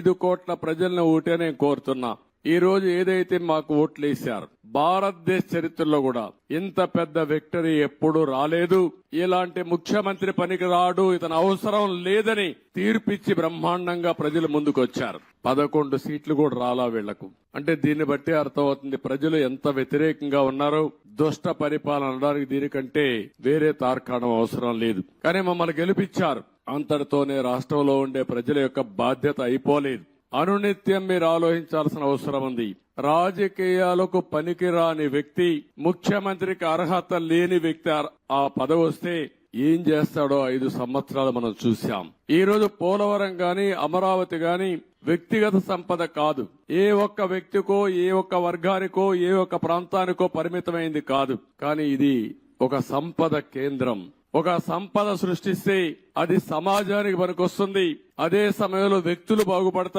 5 కోట్ల ప్రజలను ఓటే నేను కోరుతున్నా. ఈ రోజు ఏదైతే మాకు ఓట్లు వేశారు, భారతదేశ చరిత్రలో కూడా ఇంత పెద్ద విక్టరీ ఎప్పుడూ రాలేదు. ఇలాంటి ముఖ్యమంత్రి పనికి రాడు, ఇతను అవసరం లేదని తీర్పిచ్చి బ్రహ్మాండంగా ప్రజలు ముందుకొచ్చారు. 11 సీట్లు కూడా రాలా వీళ్లకు. అంటే దీన్ని బట్టి అర్థమవుతుంది ప్రజలు ఎంత వ్యతిరేకంగా ఉన్నారో. దుష్ట పరిపాలన అనడానికి దీనికంటే వేరే తార్కాణం అవసరం లేదు. కానీ మమ్మల్ని గెలిపించారు. అంతటితోనే రాష్ట్రంలో ఉండే ప్రజల యొక్క బాధ్యత అయిపోలేదు. అనునిత్యం మీరు ఆలోచించాల్సిన అవసరం ఉంది. రాజకీయాలకు పనికిరాని వ్యక్తి, ముఖ్యమంత్రికి అర్హత లేని వ్యక్తి ఆ పదవి వస్తే ఏం చేస్తాడో 5 సంవత్సరాలు మనం చూశాం. ఈ రోజు పోలవరం గాని, అమరావతి గాని వ్యక్తిగత సంపద కాదు. ఏ ఒక్క వ్యక్తికో, ఏ ఒక్క వర్గానికో, ఏ ఒక్క ప్రాంతానికో పరిమితమైంది కాదు. కానీ ఇది ఒక సంపద కేంద్రం. ఒక సంపద సృష్టిస్తే అది సమాజానికి పనికొస్తుంది. అదే సమయంలో వ్యక్తులు బాగుపడతారు.